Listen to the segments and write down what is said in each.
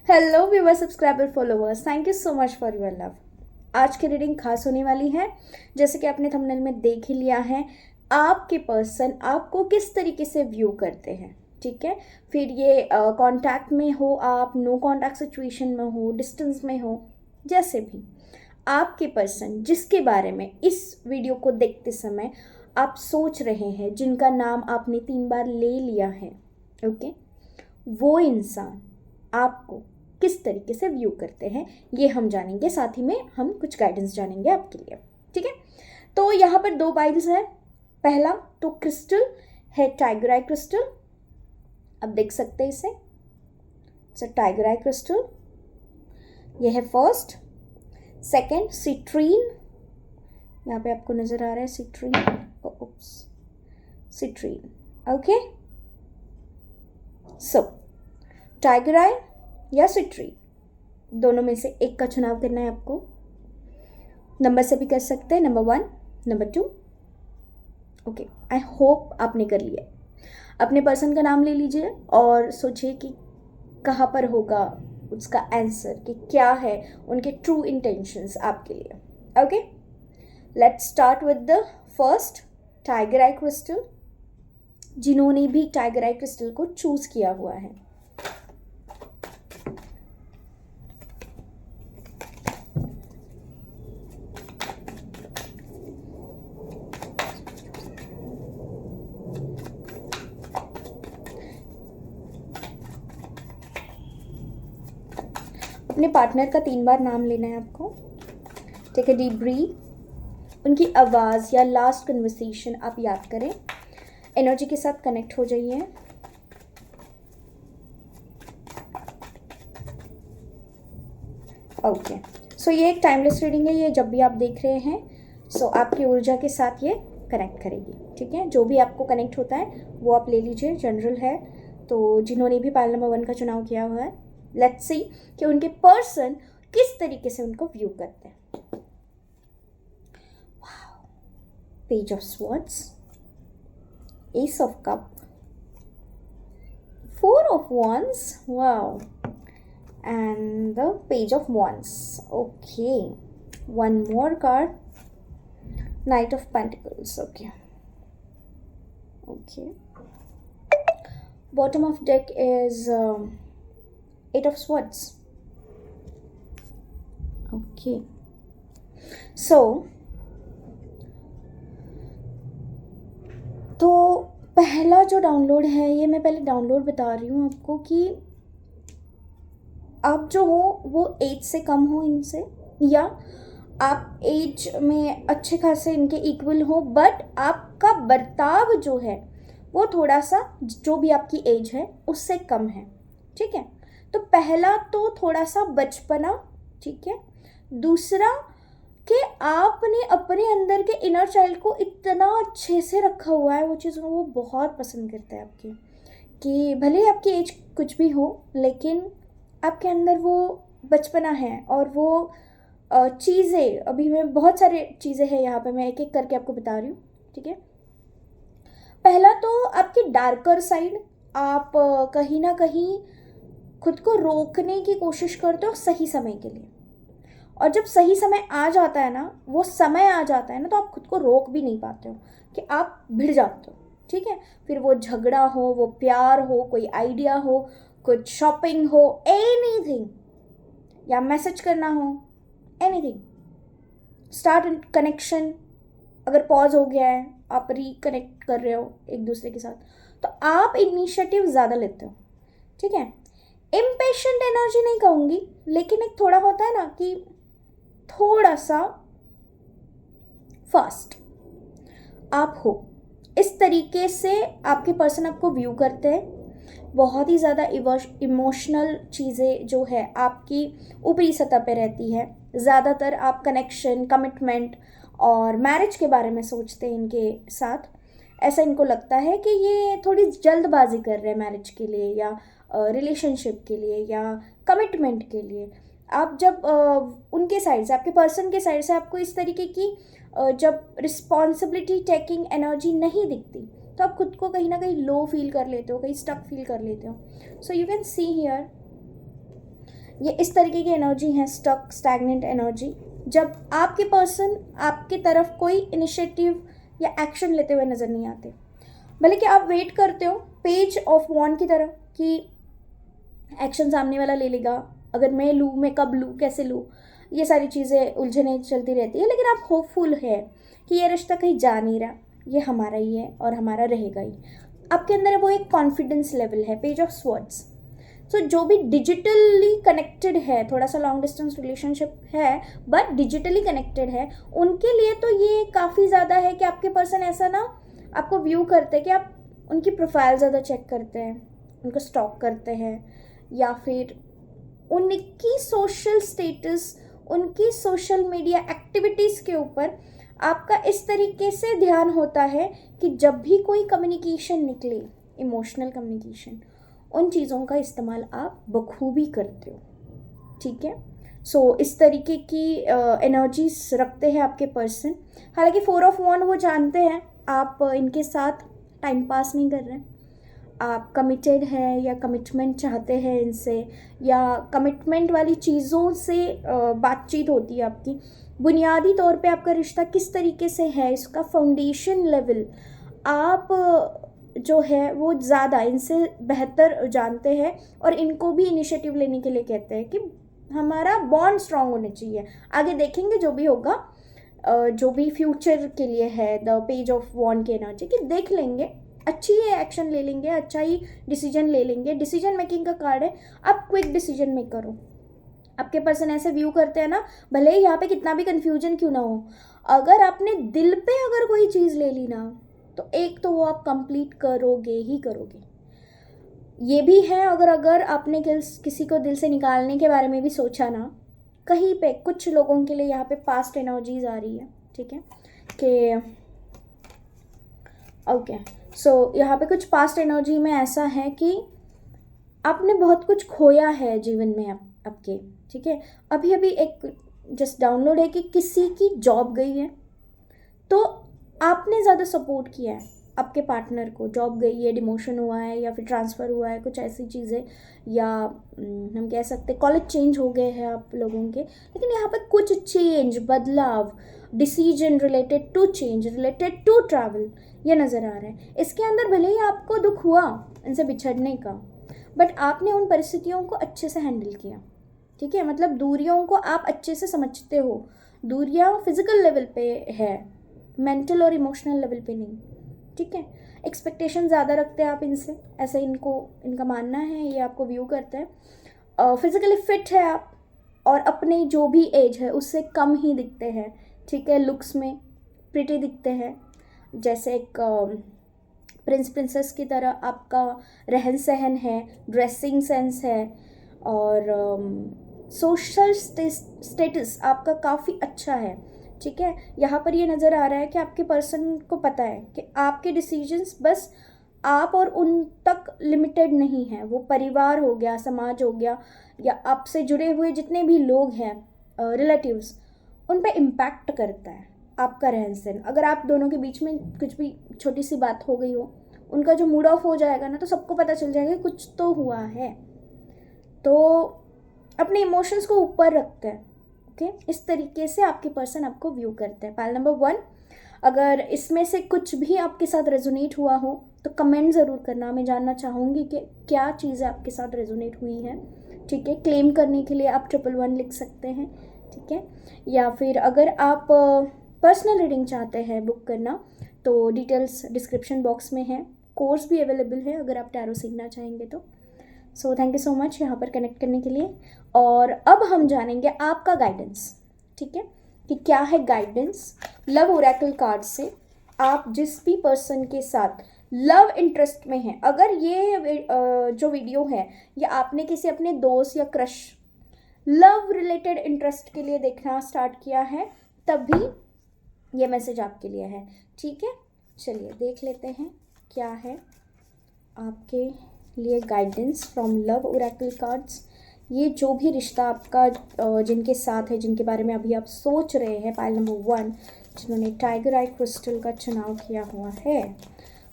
Hello viewer, subscriber, followers, thank you so much for your love. आज की reading खास होने वाली है। जैसे कि आपने थंबनेल में देख ही लिया है, आपके पर्सन आपको किस तरीके से व्यू करते हैं। ठीक है, फिर ये कांटेक्ट में हो, आप नो कांटेक्ट सिचुएशन में हो, डिस्टेंस में हो, जैसे भी आपके पर्सन जिसके बारे में इस वीडियो को देखते समय आप सोच रहे हैं, जिनका नाम आपने 3 बार ले लिया है, ओके, वो इंसान आपको किस तरीके से व्यू करते हैं ये हम जानेंगे। साथ ही में हम कुछ गाइडेंस जानेंगे आपके लिए। ठीक है, तो यहाँ पर 2 बाइल्स है। पहला तो क्रिस्टल है, टाइगर आई क्रिस्टल। अब देख सकते हैं इसे, इट्स टाइगर आई क्रिस्टल। ये है फर्स्ट। सेकेंड सिट्रीन, यहाँ पे आपको नजर आ रहा है सिट्रीन, ओप्स, सिट्रीन। ओके, सो टाइगर आई या सिट्रीन, दोनों में से एक का चुनाव करना है आपको। नंबर से भी कर सकते हैं, number 1, number 2। Okay, I hope आपने कर लिया। अपने पर्सन का नाम ले लीजिए और सोचिए कि कहाँ पर होगा उसका आंसर, कि क्या है उनके ट्रू इंटेंशंस आपके लिए। Okay, let's start with the first, tiger I crystal. जिन्होंने भी टाइगर आई क्रिस्टल को चूज किया हुआ है, अपने पार्टनर का 3 बार नाम लेना है आपको। टेक अ डीप ब्रीथ, उनकी आवाज़ या लास्ट कन्वर्सेशन आप याद करें, एनर्जी के साथ कनेक्ट हो जाइए। ओके, सो ये एक टाइमलेस रीडिंग है। ये जब भी आप देख रहे हैं, सो आपकी ऊर्जा के साथ ये कनेक्ट करेगी। ठीक है, जो भी आपको कनेक्ट होता है वो आप ले लीजिए, जनरल है। तो जिन्होंने भी पाइल नंबर 1 का चुनाव किया हुआ है, लेट्स सी कि उनके पर्सन किस तरीके से उनको व्यू करते हैं। Page of swords, S of cup, 4 of wands, wow, and the page of wands. Okay, one more card, knight of pentacles. Okay, bottom of deck is 8 of swords. Okay, so तो पहला जो download है, ये मैं पहले download बता रही हूँ आपको कि आप जो हो वो एज से कम हो इनसे, या आप एज में अच्छे खासे इनके इक्वल हो, बट आपका बर्ताव जो है वो थोड़ा सा, जो भी आपकी एज है उससे कम है। ठीक है, तो पहला तो थोड़ा सा बचपना। ठीक है, दूसरा कि आपने अपने अंदर के इनर चाइल्ड को इतना अच्छे से रखा हुआ है, वो चीज़ वो बहुत पसंद करता है आपकी, कि भले ही आपकी एज कुछ भी हो, लेकिन आपके अंदर वो बचपना है। और वो चीज़ें, अभी मैं बहुत सारे चीज़ें हैं यहाँ पे, मैं एक एक करके आपको बता रही हूँ। ठीक है, पहला तो आपकी डार्कर साइड, आप कहीं ना कहीं खुद को रोकने की कोशिश करते हो सही समय के लिए, और जब सही समय आ जाता है ना, वो समय आ जाता है ना, तो आप खुद को रोक भी नहीं पाते हो, कि आप भिड़ जाते हो। ठीक है, फिर वो झगड़ा हो, वो प्यार हो, कोई आइडिया हो, कुछ शॉपिंग हो, एनीथिंग, या मैसेज करना हो, एनीथिंग, स्टार्ट कनेक्शन, अगर पॉज हो गया है, आप रिकनेक्ट कर रहे हो एक दूसरे के साथ, तो आप इनिशिएटिव ज़्यादा लेते हो। ठीक है, इम्पेशेंट एनर्जी नहीं कहूँगी, लेकिन एक थोड़ा होता है ना कि थोड़ा सा फास्ट आप हो, इस तरीके से आपके पर्सन आपको व्यू करते हैं। बहुत ही ज़्यादा इमोशनल चीज़ें जो है आपकी ऊपरी सतह पे रहती है। ज़्यादातर आप कनेक्शन, कमिटमेंट और मैरिज के बारे में सोचते हैं इनके साथ। ऐसा इनको लगता है कि ये थोड़ी जल्दबाजी कर रहे हैं मैरिज के लिए, या रिलेशनशिप के लिए, या कमिटमेंट के लिए। आप जब उनके साइड से, आपके पर्सन के साइड से आपको इस तरीके की जब रिस्पॉन्सिबिलिटी टेकिंग एनर्जी नहीं दिखती, तो आप खुद को कहीं ना कहीं लो फील कर लेते हो, कहीं स्टक फील कर लेते हो। So you can see here ये इस तरीके की एनर्जी है, स्टक स्टैग्नेंट एनर्जी, जब आपके पर्सन आपकी तरफ कोई इनिशिएटिव या एक्शन लेते हुए नज़र नहीं आते। भले कि आप वेट करते हो पेज ऑफ वॉन्ड की तरह कि एक्शन सामने वाला ले लेगा, अगर मैं लूँ, मैं कब लूँ, कैसे लूँ, ये सारी चीज़ें उलझने चलती रहती है, लेकिन आप होपफुल है कि ये रिश्ता कहीं जा नहीं रहा, ये हमारा ही है और हमारा रहेगा ही। आपके अंदर वो एक कॉन्फिडेंस लेवल है, पेज ऑफ स्वॉर्ड्स। सो जो भी डिजिटली कनेक्टेड है, थोड़ा सा लॉन्ग डिस्टेंस रिलेशनशिप है बट डिजिटली कनेक्टेड है, उनके लिए तो ये काफ़ी ज़्यादा है कि आपके पर्सन ऐसा ना आपको व्यू करते हैं कि आप उनकी प्रोफाइल ज़्यादा चेक करते हैं, उनको स्टॉक करते हैं, या फिर उनकी सोशल स्टेटस, उनकी सोशल मीडिया एक्टिविटीज़ के ऊपर आपका इस तरीके से ध्यान होता है कि जब भी कोई कम्युनिकेशन निकले, इमोशनल कम्युनिकेशन, उन चीज़ों का इस्तेमाल आप बखूबी करते हो। ठीक है, सो इस तरीके की एनर्जीज रखते हैं आपके पर्सन। हालांकि 4 ऑफ वॉन्ड वो जानते हैं आप इनके साथ टाइम पास नहीं कर रहे हैं, आप कमिटेड है या कमिटमेंट चाहते हैं इनसे, या कमिटमेंट वाली चीज़ों से बातचीत होती है आपकी। बुनियादी तौर पे आपका रिश्ता किस तरीके से है, इसका फाउंडेशन लेवल आप जो है वो ज़्यादा इनसे बेहतर जानते हैं, और इनको भी इनिशिएटिव लेने के लिए कहते हैं कि हमारा बॉन्ड स्ट्रांग होने चाहिए। आगे देखेंगे जो भी होगा, जो भी फ्यूचर के लिए है, द पेज ऑफ वॉन्ड की एनर्जी कि देख लेंगे, अच्छी ही एक्शन ले लेंगे, अच्छा ही डिसीजन ले लेंगे। डिसीजन मेकिंग का कार्ड है, आप क्विक डिसीजन मेक करो। आपके पर्सन ऐसे व्यू करते हैं ना, भले ही यहाँ पे कितना भी कंफ्यूजन क्यों ना हो, अगर आपने दिल पे अगर कोई चीज़ ले ली ना, तो एक तो वो आप कंप्लीट करोगे ही करोगे। ये भी है, अगर आपने किसी को दिल से निकालने के बारे में भी सोचा ना, कहीं पे कुछ लोगों के लिए यहाँ पे पास्ट एनर्जीज आ रही है। ठीक है कि ओके, सो यहाँ पे कुछ पास्ट एनर्जी में ऐसा है कि आपने बहुत कुछ खोया है जीवन में आपके। ठीक है, अभी अभी एक जस्ट डाउनलोड है कि किसी की जॉब गई है, तो आपने ज़्यादा सपोर्ट किया है आपके पार्टनर को, जॉब गई है, डिमोशन हुआ है या फिर ट्रांसफ़र हुआ है, कुछ ऐसी चीज़ें, या हम कह सकते कॉलेज चेंज हो गए हैं आप लोगों के, लेकिन यहाँ पे कुछ चेंज, बदलाव, decision related to change, related to travel, ये नज़र आ रहा है। इसके अंदर भले ही आपको दुख हुआ इनसे बिछड़ने का, बट आपने उन परिस्थितियों को अच्छे से हैंडल किया। ठीक है, मतलब दूरियों को आप अच्छे से समझते हो। दूरियाँ फिजिकल लेवल पे है, मेंटल और इमोशनल लेवल पे नहीं। ठीक है, एक्सपेक्टेशन ज़्यादा रखते हैं आप इनसे, ऐसा इनका मानना है, ये आपको व्यू करते हैं। फिजिकली फिट है आप, और अपनी जो भी एज है उससे कम ही दिखते हैं। ठीक है, लुक्स में प्रिटी दिखते हैं, जैसे एक प्रिंस प्रिंसेस की तरह आपका रहन सहन है, ड्रेसिंग सेंस है, और सोशल स्टेटस आपका काफ़ी अच्छा है। ठीक है, यहाँ पर ये नज़र आ रहा है कि आपके पर्सन को पता है कि आपके डिसीजंस बस आप और उन तक लिमिटेड नहीं है, वो परिवार हो गया, समाज हो गया, या आपसे जुड़े हुए जितने भी लोग हैं, रिलेटिव्स, उन पे इम्पैक्ट करता है आपका रहन सहन। अगर आप दोनों के बीच में कुछ भी छोटी सी बात हो गई हो, उनका जो मूड ऑफ हो जाएगा ना, तो सबको पता चल जाएगा कुछ तो हुआ है। तो अपने इमोशंस को ऊपर रखते हैं। ओके, इस तरीके से आपके पर्सन आपको व्यू करते हैं। पाइल नंबर 1, अगर इसमें से कुछ भी आपके साथ रेजोनेट हुआ हो तो कमेंट ज़रूर करना, मैं जानना चाहूँगी कि क्या चीज़ें आपके साथ रेजोनेट हुई हैं। ठीक है, क्लेम करने के लिए आप 111 लिख सकते हैं। ठीक है, या फिर अगर आप पर्सनल रीडिंग चाहते हैं बुक करना, तो डिटेल्स डिस्क्रिप्शन बॉक्स में है, कोर्स भी अवेलेबल है अगर आप टैरो सीखना चाहेंगे तो। So thank you so much यहाँ पर कनेक्ट करने के लिए। और अब हम जानेंगे आपका गाइडेंस। ठीक है, कि क्या है गाइडेंस लव ओरेकल कार्ड से। आप जिस भी पर्सन के साथ लव इंटरेस्ट में हैं, अगर ये जो वीडियो है ये आपने किसी अपने दोस्त या क्रश लव रिलेटेड इंटरेस्ट के लिए देखना स्टार्ट किया है, तभी ये मैसेज आपके लिए है। ठीक है, चलिए देख लेते हैं क्या है आपके लिए guidance from love Oracle cards. ये जो भी रिश्ता आपका जिनके साथ है, जिनके बारे में अभी आप सोच रहे हैं, पाइल नंबर 1, जिन्होंने टाइगर आई क्रिस्टल का चुनाव किया हुआ है।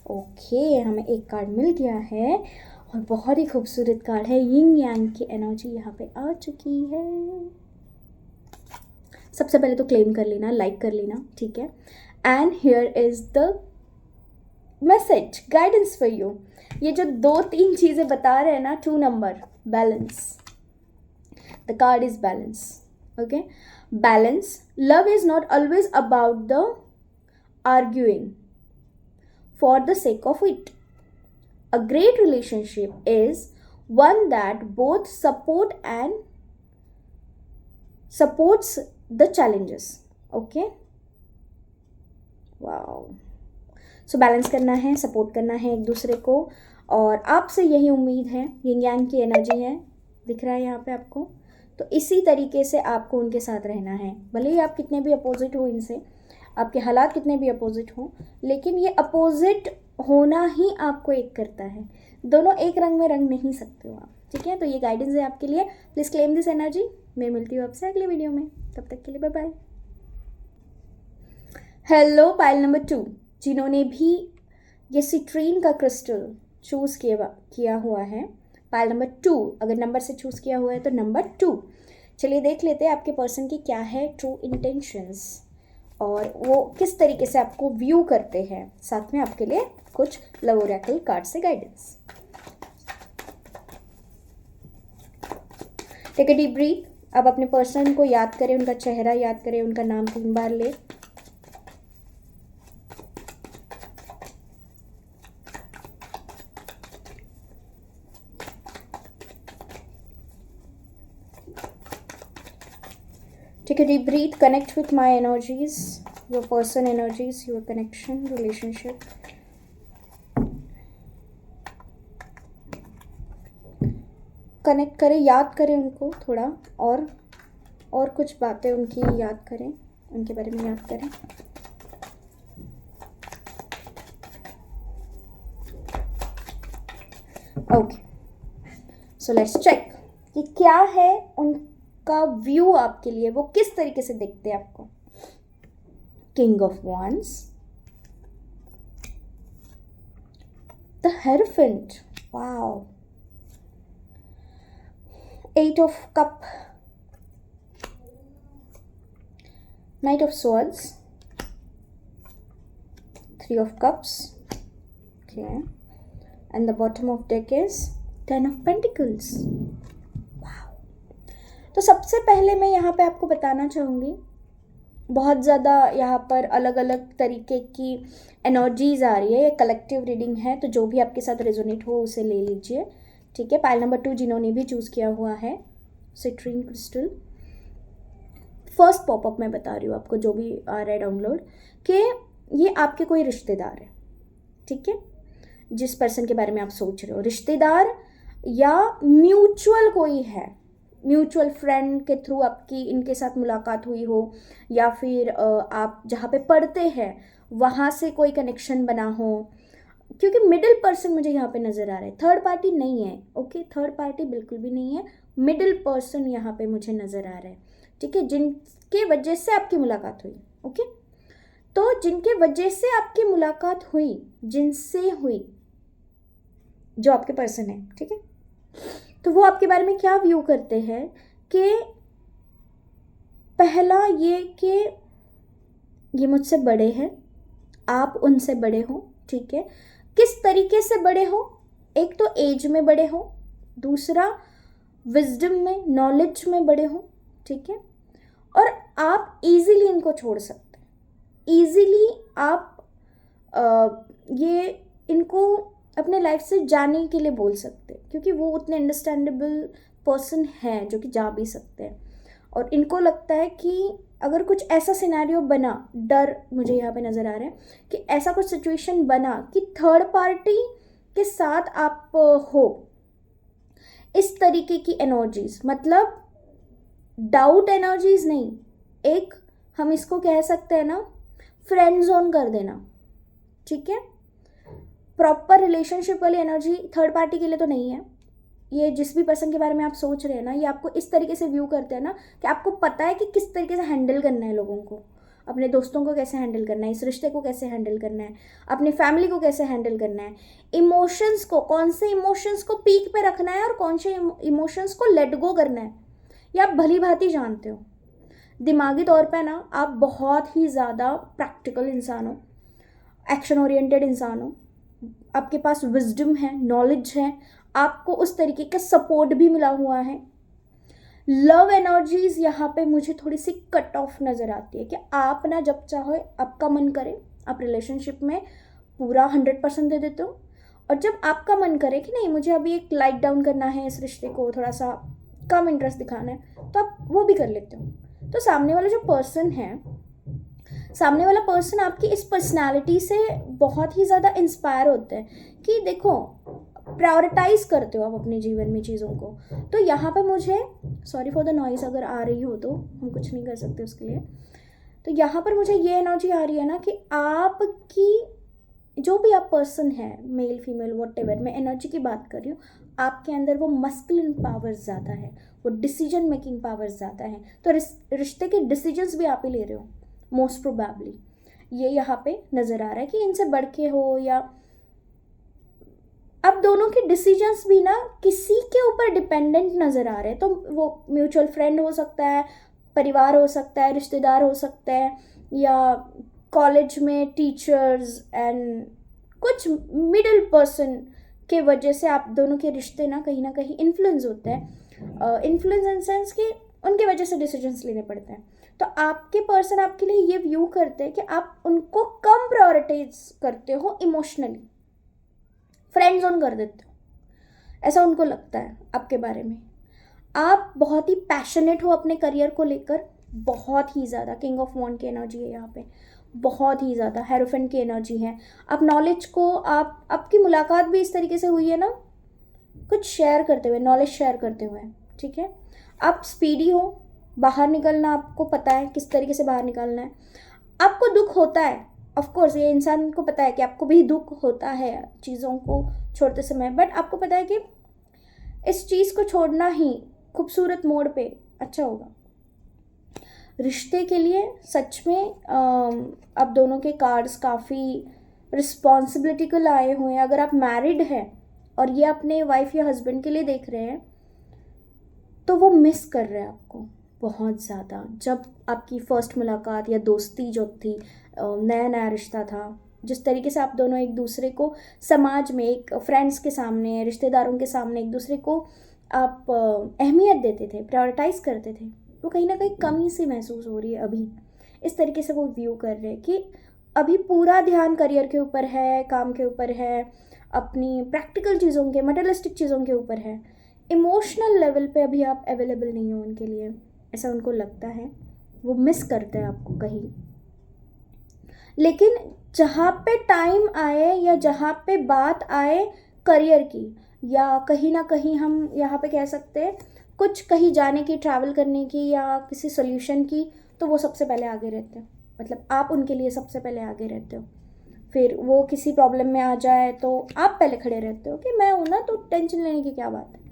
ओके, हमें एक कार्ड मिल गया है, और बहुत ही खूबसूरत कार्ड है, यिंग यांग की एनर्जी यहाँ पे आ चुकी है। सबसे पहले तो क्लेम कर लेना, लाइक कर लेना, ठीक है। And here is the message, guidance for you. ये जो 2-3 चीज़ें बता रहे हैं ना, 2 number, balance, the card is balance, okay. Balance, love is not always about the arguing for the sake of it. A great relationship is one that both supports the challenges. Okay? Wow. So balance करना है, support करना है एक दूसरे को, और आपसे यही उम्मीद है। यिंग यांग की एनर्जी है, दिख रहा है यहाँ पे आपको। तो इसी तरीके से आपको उनके साथ रहना है, भले ही आप कितने भी अपोजिट हो इनसे, आपके हालात कितने भी अपोजिट हो, लेकिन ये अपोजिट होना ही आपको एक करता है। दोनों एक रंग में रंग नहीं सकते हो आप, ठीक है। तो ये गाइडेंस है आपके लिए, प्लीज़ क्लेम दिस एनर्जी। मैं मिलती हूँ आपसे अगले वीडियो में, तब तक के लिए bye bye. Hello pile number 2, जिन्होंने भी ये सिट्रीन का क्रिस्टल चूज़ किया हुआ है, पाइल नंबर 2, अगर नंबर से चूज़ किया हुआ है तो नंबर 2। चलिए देख लेते हैं आपके पर्सन की क्या है ट्रू इंटेंशंस, और वो किस तरीके से आपको व्यू करते हैं। साथ में आपके लिए कुछ लव ओरेकल कार्ड से guidance. Take a deep breath. अब अपने पर्सन को याद करें, उनका चेहरा याद करें, उनका नाम 3 बार ले। Take a deep breath, connect with my energies, your person energies, your connection, relationship. Connect करें, याद करें उनको थोड़ा, और कुछ बातें उनकी याद करें, उनके बारे में याद करें। ओके, सो लेट्स चेक कि क्या है उनका व्यू आपके लिए, वो किस तरीके से देखते हैं आपको। King of wands, the hierophant, wow, 8 of cup, knight of swords, 3 of cups, okay, and the bottom of deck is 10 of pentacles. wow. तो सबसे पहले मैं यहाँ पे आपको बताना चाहूँगी, बहुत ज़्यादा यहाँ पर अलग अलग तरीके की एनर्जीज आ रही है, ये कलेक्टिव रीडिंग है, तो जो भी आपके साथ रेजोनेट हो उसे ले लीजिए, ठीक है। पाइल नंबर 2 जिन्होंने भी चूज़ किया हुआ है सिट्रीन क्रिस्टल, फर्स्ट पॉपअप मैं बता रही हूँ आपको, जो भी आ रहा है डाउनलोड, कि ये आपके कोई रिश्तेदार है, ठीक है। जिस पर्सन के बारे में आप सोच रहे हो, रिश्तेदार या म्यूचुअल कोई है, म्यूचुअल फ्रेंड के थ्रू आपकी इनके साथ मुलाकात हुई हो, या फिर आप जहाँ पे पढ़ते हैं वहाँ से कोई कनेक्शन बना हो, क्योंकि मिडिल पर्सन मुझे यहाँ पे नज़र आ रहा है, थर्ड पार्टी नहीं है, ओके, थर्ड पार्टी बिल्कुल भी नहीं है, मिडिल पर्सन यहाँ पे मुझे नज़र आ रहा है, ठीक है, जिनके वजह से आपकी मुलाकात हुई, ओके। तो जिनके वजह से आपकी मुलाकात हुई, जिनसे हुई, जो आपके पर्सन है, ठीक है, तो वो आपके बारे में क्या व्यू करते हैं कि पहला ये कि ये मुझसे बड़े हैं, आप उनसे बड़े हो, ठीक है। किस तरीके से बड़े हो, एक तो एज में बड़े हो, दूसरा विजडम में, नॉलेज में बड़े हो, ठीक है, और आप इजीली इनको छोड़ सकते हैं, इजीली आप ये इनको अपने लाइफ से जाने के लिए बोल सकते हैं, क्योंकि वो उतने अंडरस्टैंडेबल पर्सन हैं जो कि जा भी सकते हैं, और इनको लगता है कि अगर कुछ ऐसा सिनेरियो बना, डर मुझे यहाँ पे नज़र आ रहा है कि ऐसा कुछ सिचुएशन बना कि थर्ड पार्टी के साथ आप हो, इस तरीके की एनर्जीज, मतलब डाउट एनर्जीज नहीं, एक हम इसको कह सकते हैं ना, फ्रेंड जोन कर देना, ठीक है। प्रॉपर रिलेशनशिप वाली एनर्जी थर्ड पार्टी के लिए तो नहीं है। ये जिस भी पर्सन के बारे में आप सोच रहे हैं ना, ये आपको इस तरीके से व्यू करते हैं ना कि आपको पता है कि किस तरीके से हैंडल करना है लोगों को, अपने दोस्तों को कैसे हैंडल करना है, इस रिश्ते को कैसे हैंडल करना है, अपनी फैमिली को कैसे हैंडल करना है, इमोशंस को, कौन से इमोशंस को पीक पे रखना है और कौन से इमोशंस को लेट गो करना है, ये आप भली भांति जानते हो। दिमागी तौर पे ना आप बहुत ही ज़्यादा प्रैक्टिकल इंसान हो, एक्शन ओरिएंटेड इंसान हो, आपके पास विजडम है, नॉलेज है, आपको उस तरीके का सपोर्ट भी मिला हुआ है। लव एनर्जीज यहाँ पे मुझे थोड़ी सी कट ऑफ नज़र आती है कि आप ना जब चाहो, आपका मन करे, आप रिलेशनशिप में पूरा 100% दे देते हो, और जब आपका मन करे कि नहीं मुझे अभी एक लाइट डाउन करना है, इस रिश्ते को थोड़ा सा कम इंटरेस्ट दिखाना है, तो आप वो भी कर लेते हो। तो सामने वाला जो पर्सन है, सामने वाला पर्सन आपकी इस पर्सनालिटी से बहुत ही ज़्यादा इंस्पायर होते हैं कि देखो प्रायोरिटाइज करते हो आप अपने जीवन में चीज़ों को। तो यहाँ पे मुझे, सॉरी फॉर द नॉइज़ अगर आ रही हो तो हम कुछ नहीं कर सकते उसके लिए, तो यहाँ पर मुझे ये एनर्जी आ रही है ना कि आपकी जो भी आप पर्सन है, मेल फीमेल व्हाटएवर, मैं एनर्जी की बात कर रही हूँ, आपके अंदर वो मस्कुलिन पावर ज़्यादा है, वो डिसीजन मेकिंग पावर ज़्यादा है। तो रिश्ते के डिसीजंस भी आप ही ले रहे हो मोस्ट प्रोबेबली, ये यहाँ पे नज़र आ रहा है कि इनसे बढ़ के हो, या अब दोनों के डिसीजंस भी ना किसी के ऊपर डिपेंडेंट नज़र आ रहे हैं। तो वो म्यूचुअल फ्रेंड हो सकता है, परिवार हो सकता है, रिश्तेदार हो सकता है, या कॉलेज में टीचर्स एंड कुछ मिडिल पर्सन के वजह से आप दोनों के रिश्ते ना कहीं इन्फ्लुएंस होते हैं। इन्फ्लुएंस इन सेंस कि उनके वजह से डिसीजंस लेने पड़ते हैं। तो आपके पर्सन आपके लिए ये व्यू करते हैं कि आप उनको कम प्रायोरिटाइज करते हो, इमोशनली फ्रेंड जोन कर देते हो, ऐसा उनको लगता है आपके बारे में। आप बहुत ही पैशनेट हो अपने करियर को लेकर, बहुत ही ज़्यादा किंग ऑफ वॉन्ड की एनर्जी है यहाँ पे, बहुत ही ज़्यादा हेरोफेंट की एनर्जी है। आप नॉलेज को, आपकी मुलाकात भी इस तरीके से हुई है ना, कुछ शेयर करते हुए, नॉलेज शेयर करते हुए, ठीक है। आप स्पीडी हो, बाहर निकलना आपको पता है किस तरीके से बाहर निकलना है। आपको दुख होता है, ऑफ कोर्स ये इंसान को पता है कि आपको भी दुख होता है चीज़ों को छोड़ते समय, बट आपको पता है कि इस चीज़ को छोड़ना ही खूबसूरत मोड़ पे अच्छा होगा। रिश्ते के लिए सच में अब दोनों के कार्ड्स काफ़ी रिस्पॉन्सिबिलिटी को लाए हुए हैं। अगर आप मैरिड हैं और ये अपने वाइफ या हस्बैंड के लिए देख रहे हैं, तो वो मिस कर रहे हैं आपको बहुत ज़्यादा। जब आपकी फ़र्स्ट मुलाकात या दोस्ती जो थी, नया नया रिश्ता था, जिस तरीके से आप दोनों एक दूसरे को समाज में, एक फ्रेंड्स के सामने, रिश्तेदारों के सामने एक दूसरे को आप अहमियत देते थे, प्रायोरिटाइज़ करते थे, वो कहीं ना कहीं कमी सी महसूस हो रही है अभी। इस तरीके से वो व्यू कर रहे हैं कि अभी पूरा ध्यान करियर के ऊपर है, काम के ऊपर है, अपनी प्रैक्टिकल चीज़ों के, मटेरियलिस्टिक चीज़ों के ऊपर है। इमोशनल लेवल पे अभी आप अवेलेबल नहीं हो उनके लिए, ऐसा उनको लगता है। वो मिस करते हैं आपको कहीं। लेकिन जहाँ पे टाइम आए या जहाँ पे बात आए करियर की, या कहीं ना कहीं हम यहाँ पे कह सकते हैं कुछ कहीं जाने की, ट्रैवल करने की, या किसी सोल्यूशन की, तो वो सबसे पहले आगे रहते हैं। मतलब आप उनके लिए सबसे पहले आगे रहते हो। फिर वो किसी प्रॉब्लम में आ जाए तो आप पहले खड़े रहते हो कि मैं हूँ ना, तो टेंशन लेने की क्या बात है।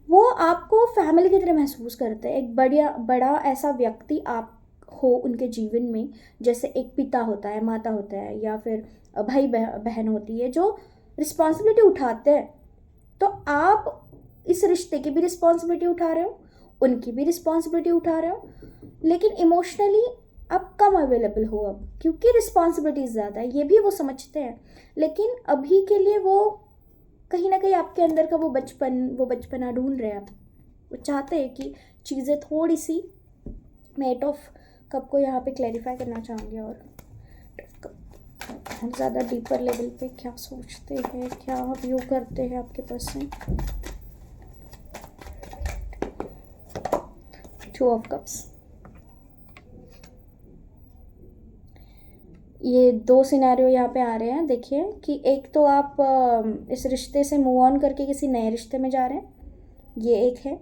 वो आपको फैमिली की तरह महसूस करते हैं, एक बड़ा ऐसा व्यक्ति आप हो उनके जीवन में, जैसे एक पिता होता है, माता होता है, या फिर भाई बहन होती है, जो रिस्पॉन्सिबिलिटी उठाते हैं। तो आप इस रिश्ते की भी रिस्पॉन्सिबिलिटी उठा रहे हो, उनकी भी रिस्पॉन्सिबिलिटी उठा रहे हो, लेकिन इमोशनली आप कम अवेलेबल हो अब, क्योंकि रिस्पॉन्सिबिलिटी ज़्यादा है, ये भी वो समझते हैं। लेकिन अभी के लिए वो कहीं ना कहीं आपके अंदर का वो बचपना ढूंढ रहे हैं आप। वो चाहते हैं कि चीज़ें थोड़ी सी, मैं एट ऑफ कप को यहाँ पे क्लैरिफाई करना चाहूँगी, और बहुत ज़्यादा डीपर लेवल पे क्या सोचते हैं, क्या व्यू करते हैं आपके पर्सन। 2 ऑफ कप्स, ये 2 सिनेरियो यहाँ पे आ रहे हैं। देखिए कि एक तो आप इस रिश्ते से मूव ऑन करके किसी नए रिश्ते में जा रहे हैं, ये एक है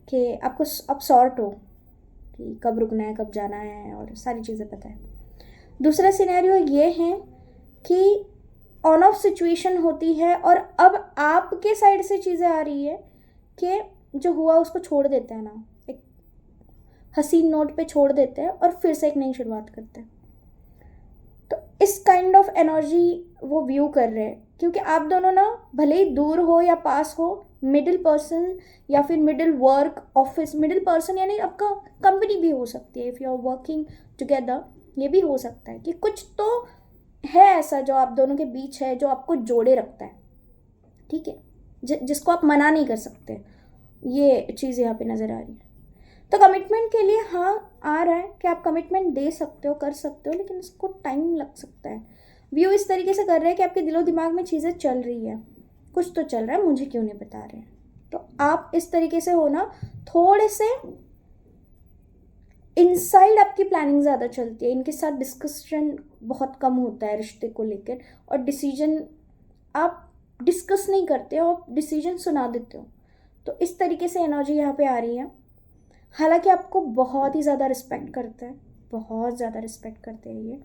कि आपको अब सॉर्ट हो कि कब रुकना है, कब जाना है, और सारी चीज़ें पता है। दूसरा सिनेरियो ये है कि ऑन ऑफ सिचुएशन होती है, और अब आपके साइड से चीज़ें आ रही है कि जो हुआ उसको छोड़ देते हैं ना। एक हसीन नोट पे छोड़ देते हैं और फिर से एक नई शुरुआत करते हैं। तो इस काइंड ऑफ एनर्जी वो व्यू कर रहे हैं, क्योंकि आप दोनों ना भले ही दूर हो या पास हो, मिडिल पर्सन या फिर middle work office, middle person यानी आपका कंपनी भी हो सकती है, if you are working together, ये भी हो सकता है कि कुछ तो है ऐसा जो आप दोनों के बीच है, जो आपको जोड़े रखता है, ठीक है, जिसको आप मना नहीं कर सकते। ये चीज़ यहाँ पे नज़र आ रही है। तो कमिटमेंट के लिए हाँ आ रहा है कि आप कमिटमेंट दे सकते हो, कर सकते हो, लेकिन इसको टाइम लग सकता है। व्यू इस तरीके से कर रहे हैं कि आपके दिलो दिमाग में चीज़ें चल रही है, कुछ तो चल रहा है, मुझे क्यों नहीं बता रहे हैं। तो आप इस तरीके से हो ना, थोड़े से इनसाइड आपकी प्लानिंग ज़्यादा चलती है, इनके साथ डिस्कशन बहुत कम होता है रिश्ते को लेकर, और डिसीजन आप डिस्कस नहीं करते हो, आप डिसीजन सुना देते हो। तो इस तरीके से एनर्जी यहाँ पे आ रही है। हालांकि आपको बहुत ही ज़्यादा रिस्पेक्ट करते हैं, बहुत ज़्यादा रिस्पेक्ट करते हैं ये,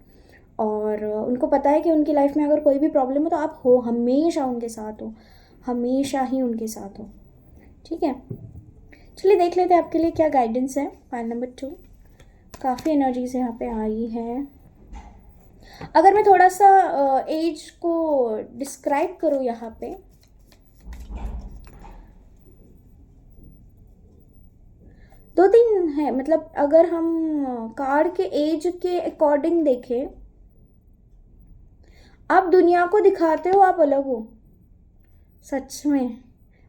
और उनको पता है कि उनकी लाइफ में अगर कोई भी प्रॉब्लम हो तो आप हो, हमेशा उनके साथ हो, हमेशा ही उनके साथ हो, ठीक है। चलिए देख लेते हैं आपके लिए क्या गाइडेंस है। फाइल नंबर 2, काफ़ी एनर्जीज यहाँ पे आई है। अगर मैं थोड़ा सा एज को डिस्क्राइब करूँ यहाँ पे, दो तीन है, मतलब अगर हम कार्ड के एज के अकॉर्डिंग देखें, आप दुनिया को दिखाते हो आप अलग हो, सच में।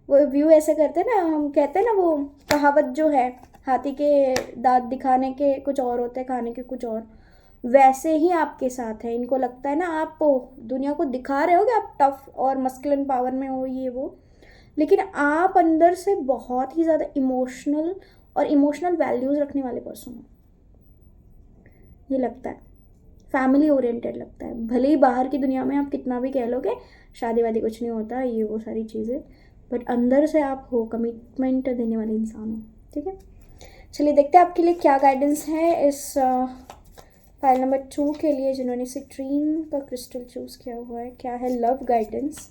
वो व्यू ऐसे करते हैं ना, हम कहते हैं ना वो कहावत जो है, हाथी के दांत दिखाने के कुछ और होते हैं, खाने के कुछ और, वैसे ही आपके साथ है। इनको लगता है ना आप दुनिया को दिखा रहे हो कि आप टफ और मस्कुलिन पावर में हो, ये वो, लेकिन आप अंदर से बहुत ही ज़्यादा इमोशनल और इमोशनल वैल्यूज़ रखने वाले पर्सन हो, ये लगता है। फैमिली ओरिएंटेड लगता है, भले ही बाहर की दुनिया में आप कितना भी कह लोगे शादी वादी कुछ नहीं होता, ये वो सारी चीज़ें, बट अंदर से आप हो, कमिटमेंट देने वाले इंसान हो, ठीक है। चलिए देखते हैं आपके लिए क्या गाइडेंस है इस फाइल नंबर 2 के लिए, जिन्होंने सिट्रीन का क्रिस्टल चूज़ किया हुआ है। क्या है लव गाइडेंस?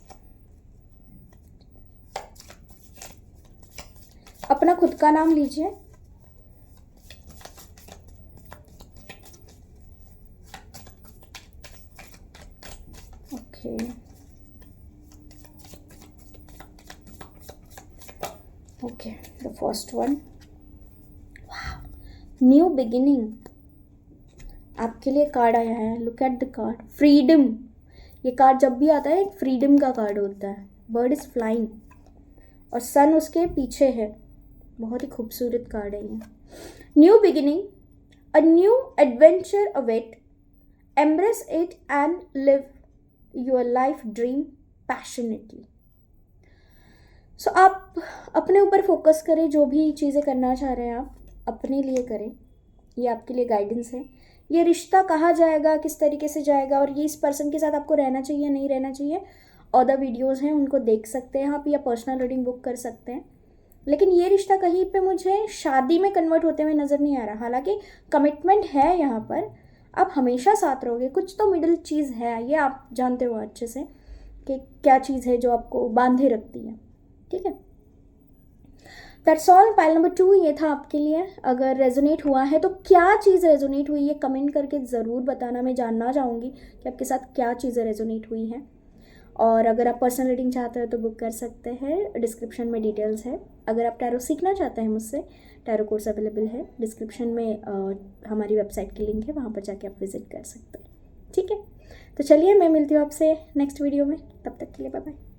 अपना खुद का नाम लीजिए। Okay, okay, the first one, new beginning आपके लिए कार्ड आया है। Look at the card, freedom. ये कार्ड जब भी आता है एक फ्रीडम का कार्ड होता है। बर्ड इज फ्लाइंग और सन उसके पीछे है, बहुत ही खूबसूरत कार्ड है ये। New beginning, a new adventure await, embrace it and live your life dream passionately. So आप अपने ऊपर फोकस करें, जो भी चीज़ें करना चाह रहे हैं आप अपने लिए करें, ये आपके लिए गाइडेंस है। ये रिश्ता कहाँ जाएगा, किस तरीके से जाएगा, और ये इस पर्सन के साथ आपको रहना चाहिए नहीं रहना चाहिए, अदर वीडियोस हैं उनको देख सकते हैं आप, या पर्सनल रीडिंग बुक कर सकते हैं। लेकिन ये रिश्ता कहीं पे मुझे शादी में कन्वर्ट होते हुए नज़र नहीं आ रहा। हालांकि कमिटमेंट है यहाँ पर, आप हमेशा साथ रहोगे, कुछ तो मिडिल चीज़ है, ये आप जानते हो अच्छे से कि क्या चीज़ है जो आपको बांधे रखती है, ठीक है। That's all. फाइल नंबर 2 ये था आपके लिए। अगर रेजोनेट हुआ है तो क्या चीज़ रेजोनेट हुई है कमेंट करके ज़रूर बताना, मैं जानना चाहूँगी कि आपके साथ क्या चीज़ें रेजोनेट हुई हैं। और अगर आप पर्सनल रीडिंग चाहते हो तो बुक कर सकते हैं, डिस्क्रिप्शन में डिटेल्स है। अगर आप टैरो सीखना चाहते हैं मुझसे, टैरो कोर्स अवेलेबल है, डिस्क्रिप्शन में हमारी वेबसाइट की लिंक है, वहाँ पर जाके आप विजिट कर सकते हैं, ठीक है। तो चलिए मैं मिलती हूँ आपसे नेक्स्ट वीडियो में, तब तक के लिए बाय बाय।